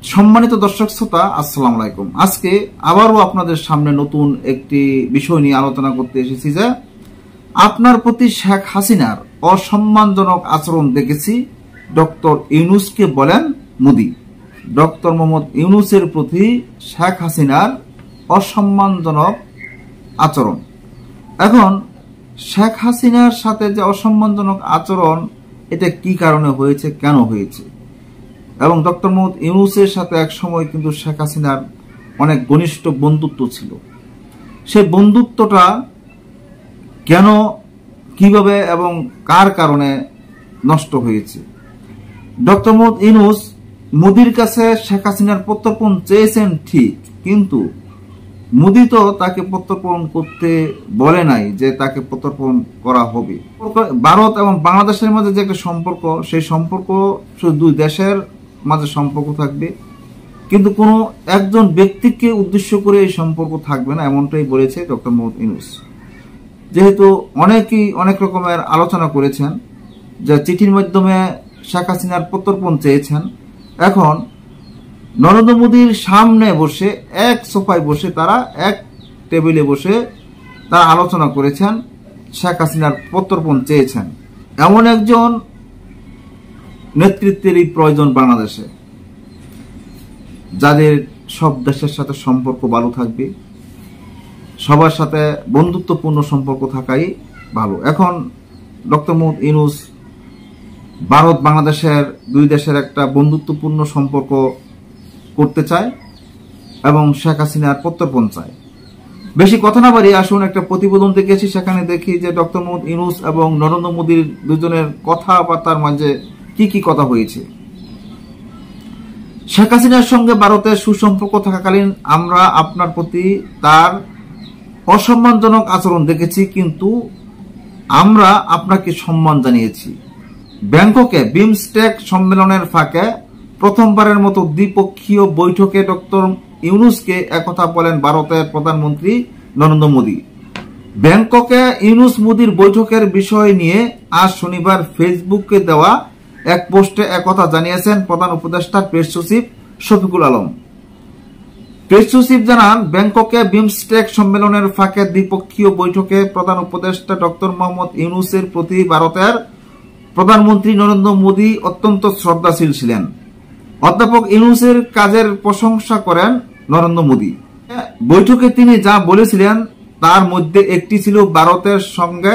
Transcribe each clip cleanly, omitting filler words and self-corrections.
সম্মানিত দর্শক শ্রোতা, আসসালামু আলাইকুম। আজকে আবারও আপনাদের সামনে নতুন একটি বিষয় নিয়ে আলোচনা করতে এসেছি যে আপনার প্রতি শেখ হাসিনার অসম্মানজনক আচরণ দেখেছি, ডক্টর ইউনূসকে বলেন মোদি। ডক্টর মোহাম্মদ ইউনূসের প্রতি শেখ হাসিনার অসম্মানজনক আচরণ। এখন শেখ হাসিনার সাথে যে অসম্মানজনক আচরণ, এটা কি কারণে হয়েছে, কেন হয়েছে? এবং ডক্টর মোহাম্মদ ইউনূসের সাথে এক সময় কিন্তু শেখ হাসিনার অনেক ঘনিষ্ঠ বন্ধুত্ব ছিল। সেই বন্ধুত্বটা কেন, কিভাবে এবং কার কারণে নষ্ট হয়েছে? ডক্টর মোহাম্মদ ইউনূস মোদির কাছে শেখ হাসিনার প্রত্যর্পণ চেয়েছেন ঠিক, কিন্তু মোদি তো তাকে প্রত্যর্পণ করতে বলে নাই যে তাকে প্রত্যর্পণ করা হবে। ভারত এবং বাংলাদেশের মাঝে যে একটা সম্পর্ক, সেই সম্পর্ক শুধু দুই দেশের মাঝে সম্পর্ক থাকবে, কিন্তু কোনো একজন ব্যক্তিকে উদ্দেশ্য করে এই সম্পর্ক থাকবে না, এমনটাই বলেছে ডক্টর মোহাম্মদ ইউনূস। যেহেতু অনেকেই অনেক রকমের আলোচনা করেছেন, যে চিঠির মাধ্যমে শেখ হাসিনার প্রত্যর্পণ চেয়েছেন, এখন নরেন্দ্র মোদীর সামনে বসে এক সোফায় বসে তারা এক টেবিলে বসে তারা আলোচনা করেছেন, শেখ হাসিনার প্রত্যর্পণ চেয়েছেন। এমন একজন নেতৃত্বেরই প্রয়োজন বাংলাদেশে, যাদের সব দেশের সাথে সম্পর্ক ভালো থাকবে, সবার সাথে বন্ধুত্বপূর্ণ সম্পর্ক থাকাই ভালো। এখন ডক্টর মোহাম্মদ ইউনূস ভারত বাংলাদেশের দুই দেশের একটা বন্ধুত্বপূর্ণ সম্পর্ক করতে চায় এবং শেখ হাসিনার প্রত্যর্পণ চায়। বেশি কথা না বাড়িয়ে আসুন একটা প্রতিবেদন দেখেছি, সেখানে দেখি যে ডক্টর মোহাম্মদ ইউনূস এবং নরেন্দ্র মোদীর দুজনের কথাবার্তার মাঝে কি কি কথা হয়েছে। শেখ হাসিনার সঙ্গে ভারতের সুসম্পর্ক থাকাকালীন আমরা আপনার প্রতি তার অসম্মানজনক আচরণ দেখেছি, কিন্তু আমরা আপনাকে সম্মান জানিয়েছি। ব্যাংককে বিমস্টেক সম্মেলনের ফাঁকে প্রথমবারের মতো দ্বিপক্ষীয় বৈঠকে ডক্টর ইউনূসকে একথা বলেন ভারতের প্রধানমন্ত্রী নরেন্দ্র মোদী। ব্যাংককে ইউনূস মোদীর বৈঠকের বিষয় নিয়ে আজ শনিবার ফেসবুকে দেওয়া এক পোস্টে একথা জানিয়েছেন প্রধান উপদেষ্টা প্রেস সচিব শফিকুল আলম। প্রেস সচিব জানান, ব্যাংককে বিমস্টেক সম্মেলনের ফাঁকে দ্বিপক্ষীয় বৈঠকে প্রধান উপদেষ্টা ডক্টর মোহাম্মদ ইউনূসের প্রতি ভারতের প্রধানমন্ত্রী নরেন্দ্র মোদী অত্যন্ত শ্রদ্ধাশীল ছিলেন। অধ্যাপক ইউনূসের কাজের প্রশংসা করেন নরেন্দ্র মোদী। বৈঠকে তিনি যা বলেছিলেন তার মধ্যে একটি ছিল, ভারতের সঙ্গে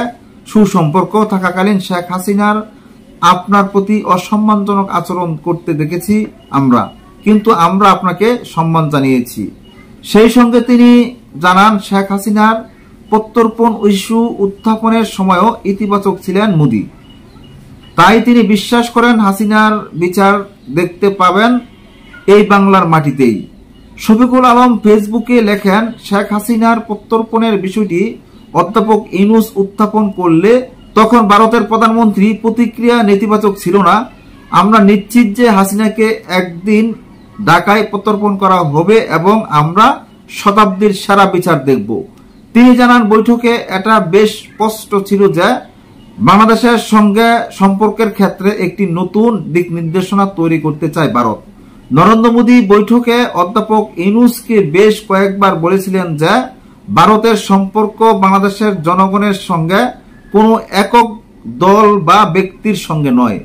সুসম্পর্ক থাকাকালীন শেখ হাসিনার আপনার প্রতি অসম্মানজনক আচরণ করতে দেখেছি আমরা, কিন্তু আমরা আপনাকে সম্মান জানিয়েছি। সেই সঙ্গে তিনি জানান, শেখ হাসিনার প্রত্যর্পণ ইস্যু উত্থাপনের সময়ও ইতিবাচক ছিলেন মোদী। তাই তিনি বিশ্বাস করেন হাসিনার বিচার দেখতে পাবেন এই বাংলার মাটিতেই। শফিকুল আলম ফেসবুকে লেখেন, শেখ হাসিনার প্রত্যর্পণের বিষয়টি অধ্যাপক ইউনূস উত্থাপন করলে তখন ভারতের প্রধানমন্ত্রী প্রতিক্রিয়া নেতিবাচক ছিল না। আমরা নিশ্চিত যে হাসিনাকে একদিন ঢাকায় প্রত্যর্পণ করা হবে এবং আমরা শতাব্দীর সেরা বিচার দেখব। তিনি জানান, বৈঠকে এটা বেশ স্পষ্ট ছিল যে বাংলাদেশের সঙ্গে সম্পর্কের ক্ষেত্রে একটি নতুন দিক নির্দেশনা তৈরি করতে চায় ভারত। নরেন্দ্র মোদী বৈঠকে অধ্যাপক ইউনূসকে বেশ কয়েকবার বলেছিলেন যে ভারতের সম্পর্ক বাংলাদেশের জনগণের সঙ্গে কোনো একক দল বা ব্যক্তির সঙ্গে নয়।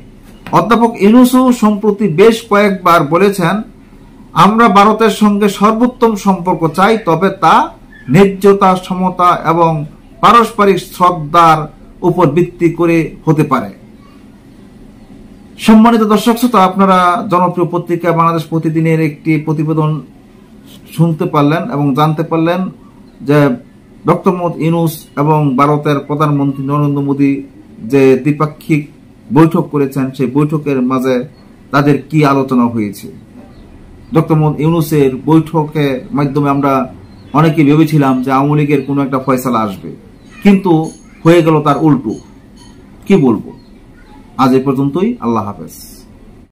অধ্যাপক ইউনূসও সম্প্রতি বেশ কয়েকবার বলেছেন, আমরা ভারতের সঙ্গে সর্বোত্তম সম্পর্ক চাই, তবে তা ন্যায্যতা, সমতা এবং পারস্পরিক শ্রদ্ধার উপর ভিত্তি করে হতে পারে। সম্মানিত দর্শক শ্রোতা, আপনারা জনপ্রিয় পত্রিকা বাংলাদেশ প্রতিদিনের একটি প্রতিবেদন শুনতে পারলেন এবং জানতে পারলেন যে ডক্টর মোহাম্মদ ইউনূস এবং ভারতের প্রধানমন্ত্রী নরেন্দ্র মোদী যে দ্বিপাক্ষিক বৈঠক করেছেন, সেই বৈঠকের মাঝে তাদের কি আলোচনা হয়েছে। ডক্টর মোহাম্মদ ইউনূসের বৈঠকের মাধ্যমে আমরা অনেকে ভেবেছিলাম যে আওয়ামী লীগের কোনো একটা ফয়সালা আসবে, কিন্তু হয়ে গেল তার উল্টো। কি বলবো, আজ এ পর্যন্তই। আল্লাহ হাফেজ।